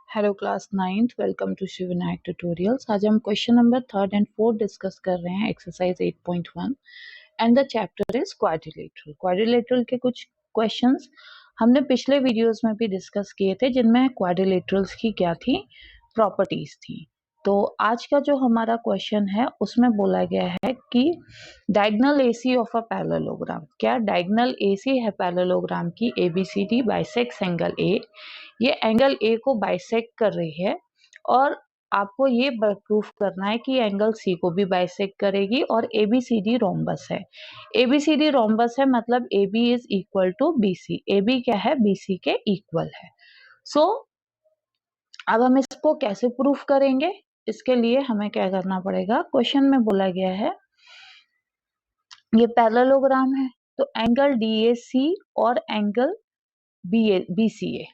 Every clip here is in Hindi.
Hello class 9th, welcome to Shiv Vinayak tutorials. आज हम question number 3rd and 4th discuss कर रहे हैं exercise 8.1 and the chapter is quadrilateral. Quadrilateral के कुछ क्वेश्चंस हमने पिछले वीडियोस में भी डिस्कस किए थे जिनमें क्वाड्रिलेटरल्स की क्या थी, प्रॉपर्टीज थी। तो आज का जो हमारा क्वेश्चन है उसमें बोला गया है कि diagonal AC of a parallelogram, क्या डायगोनल एसी है पैरेललोग्राम की एबीसीडी बाइसेक्स एंगल ए, ये एंगल ए को बाइसेक्ट कर रही है और आपको ये प्रूफ करना है कि एंगल सी को भी बाइसेक्ट करेगी और एबीसीडी रोम्बस है। एबीसीडी रोम्बस है मतलब AB is equal to BC, AB क्या है, BC के इक्वल है। सो अब हम इसको कैसे प्रूफ करेंगे, इसके लिए हमें क्या करना पड़ेगा। क्वेश्चन में बोला गया है ये पैरेललोग्राम है तो एंगल DAC और angle BCA,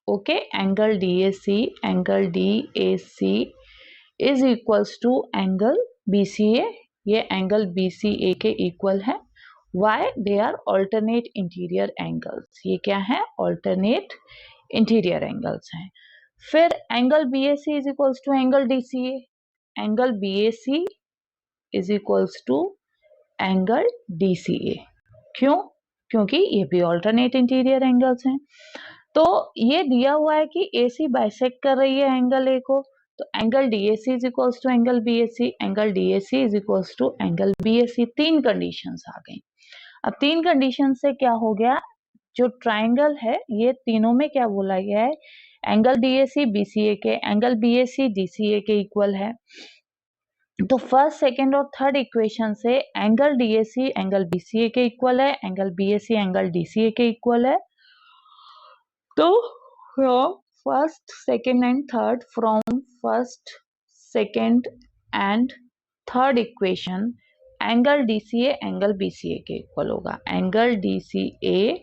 okay, angle DAC is equals to angle BCA, ये एंगल BCA के इक्वल है। Why? They are alternate interior angles, ये क्या है, ऑल्टरनेट इंटीरियर एंगल्स हैं। फिर angle BAC is equals to angle DCA, angle BAC is equals to angle DCA। क्यों? क्योंकि ये भी ऑल्टरनेट इंटीरियर एंगल्स हैं। तो ये दिया हुआ है कि AC बाइसेक्ट कर रही है एंगल A को, तो angle DAC is equals to angle BAC, angle DAC is equals to angle BAC। तीन कंडीशंस आ गई। अब तीन कंडीशन से क्या हो गया, जो ट्राइंगल है ये तीनों में क्या बोला गया है, एंगल DAC BCA के, एंगल BAC DCA के इक्वल है। तो फर्स्ट, सेकेंड और थर्ड इक्वेशन से एंगल DAC एंगल BCA के इक्वल है, एंगल BAC एंगल DCA के इक्वल है। तो from first second and third, from first second and third equation angle DCA angle BCA के इक्वल होगा। एंगल DCA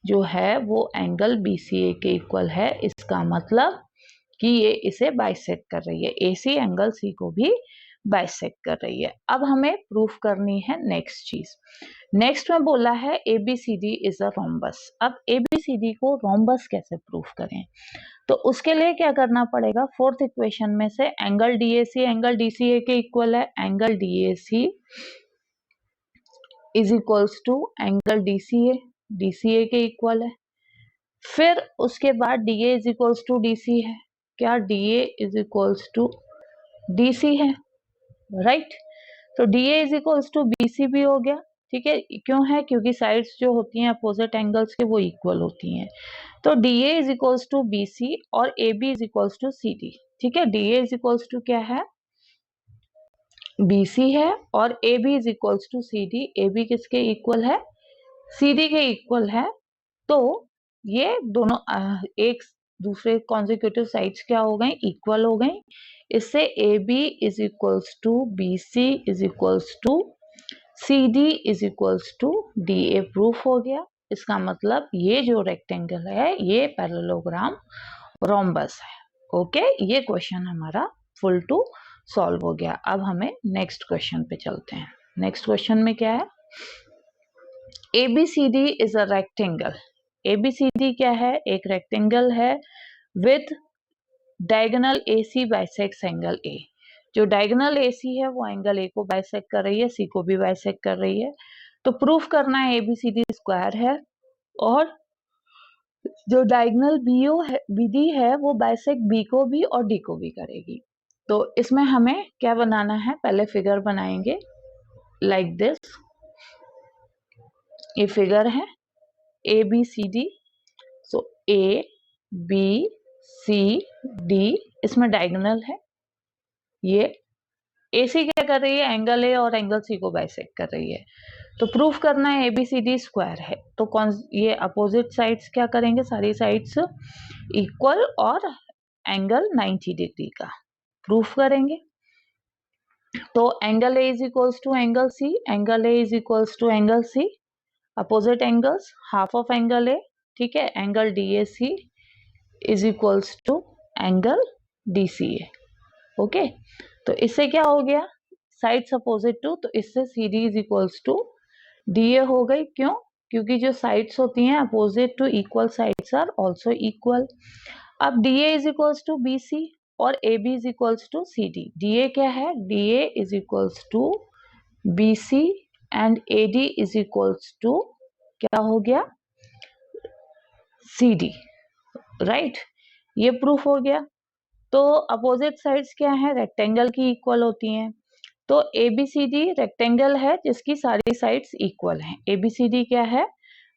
जो है वो एंगल BCA के इक्वल है, इसका मतलब कि ये इसे बाइसेक्ट कर रही है, AC एंगल C को भी बाइसेक्ट कर रही है। अब हमें प्रूफ करनी है नेक्स्ट चीज। नेक्स्ट में बोला है ABCD इज अ रोम्बस। अब ABCD को रोम्बस कैसे प्रूफ करें, तो उसके लिए क्या करना पड़ेगा, फोर्थ इक्वेशन में से एंगल DAC एंगल DCA के इक्वल है, angle DAC is equals to angle DCA के इक्वल है। फिर उसके बाद DA is equals to DC है, क्या DA is equals to DC है, राइट। तो DA is equals to BC भी हो गया, ठीक है। क्यों है, क्योंकि साइड्स जो होती हैं अपोजिट एंगल्स के वो इक्वल होती हैं। तो DA is equals to BC और AB is equals to CD, ठीक है। DA इज इक्वल्स टू क्या है, BC है और AB is equals to CD। AB किसके इक्वल है, CD के इक्वल है। तो ये दोनों एक दूसरे कॉन्जिक्यूटिव साइड्स क्या हो गए, इक्वल हो गए। इससे AB is equals to BC is equals to CD is equals to DA proof हो गया। इसका मतलब ये जो रेक्टेंगल है ये पैरेललोग्राम रोम्बस है, ओके। ये क्वेश्चन हमारा फुल टू सॉल्व हो गया। अब हमें नेक्स्ट क्वेश्चन पे चलते हैं। नेक्स्ट क्वेश्चन में क्या है, ABCD is a rectangle. ABCD क्या है, एक रेक्टेंगल है with diagonal AC bisects angle A। जो डायगोनल AC है वो एंगल A को बाइसेक्ट कर रही है, C को भी बाइसेक्ट कर रही है। तो प्रूफ करना है ABCD स्क्वायर है और जो डायगोनल BD है वो बाइसेक्ट B को भी और D को भी करेगी। तो इसमें हमें क्या बनाना है, पहले फिगर बनाएंगे लाइक दिस। ये फिगर है ABCD। सो ABCD इसमें डायगोनल है। ये AC क्या कर रही है, एंगल A और एंगल C को बाइसेक्ट कर रही है। तो प्रूफ करना है ABCD स्क्वायर है, तो कौन ये अपोजिट साइड्स क्या करेंगे, सारी साइड्स इक्वल और एंगल 90 डिग्री का प्रूफ करेंगे। तो angle A is equals to angle C, angle A is equals to angle C, opposite angles half of angle A, ठीक है। Angle DAC is equals to angle DCA, okay. तो इससे क्या हो गया, साइड्स अपोजिट टू, तो इससे CD is equals to DA हो गई। क्यों, क्योंकि जो साइड्स होती हैं opposite to equal sides are also equal. अब D A is equals to B C और A B is equals to C D. D A क्या है? D A is equals to B C and A D is equals to क्या हो गया? C D, right. ये प्रूफ हो गया। तो अपोजिट साइड्स क्या है? रेक्टेंगल की इक्वल होती हैं। तो ABCD रेक्टेंगल है जिसकी सारी साइड्स इक्वल हैं। ABCD क्या है?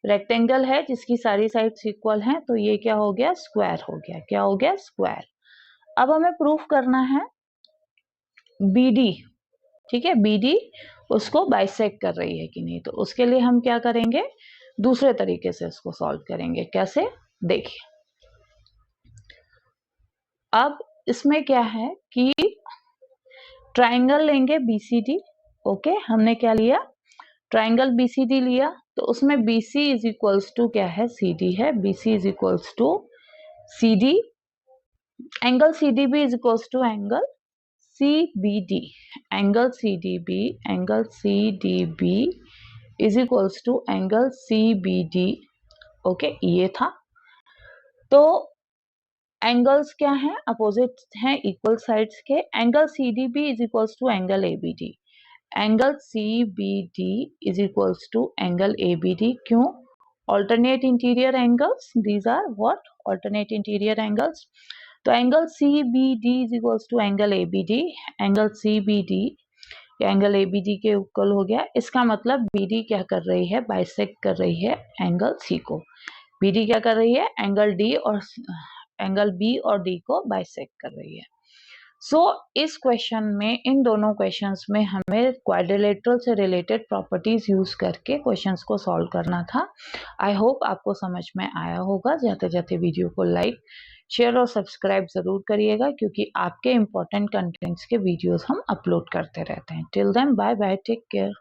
रेक्टेंगल है जिसकी सारी साइड्स इक्वल हैं। तो ये क्या हो गया? स्क्वायर हो गया। क्या हो गया? स्क्वायर। अब हमें प्रूफ करना है BD, ठीक है, BD उसको बाइसेक्ट कर रही है कि नहीं। तो उसके लिए हम क्या करेंगे? दूसरे तरीके से इसको सॉल्व करेंगे। कैसे? देखिए, अब इसमें क्या है कि ट्राइंगल लेंगे BCD। ओके, हमने क्या लिया? ट्राइंगल BCD लिया। तो उसमें BC इज इक्वल्स टू क्या है? CD है। BC is equals to CD, angle CDB is equals to angle CBD। Angle CDB, angle CDB is equals to angle CBD। Okay, ये था। तो एंगल्स क्या हैं? अपोजिट हैं इक्वल साइड्स के। Angle CDB is equals to angle ABD। Angle CBD is equals to angle ABD। क्यों? Alternate interior angles, these are what? Alternate interior angles. तो angle CBD is equals to angle ABD। Angle CBD angle ABD के इक्वल हो गया। इसका मतलब BD क्या कर रही है? बाइसेक्ट कर रही है एंगल C को। BD क्या कर रही है? एंगल D और एंगल B और D को बाइसेक्ट कर रही है। सो इस क्वेश्चन में, इन दोनों क्वेश्चंस में हमें क्वाड्रिलेटरल से रिलेटेड प्रॉपर्टीज यूज करके क्वेश्चंस को सॉल्व करना था। आई होप आपको समझ में आया होगा। जाते जाते वीडियो को लाइक, शेयर और सब्सक्राइब जरूर करिएगा, क्योंकि आपके इम्पोर्टेंट कंटेंट्स के वीडियोस हम अपलोड करते रहते हैं। Till then, bye bye, take care.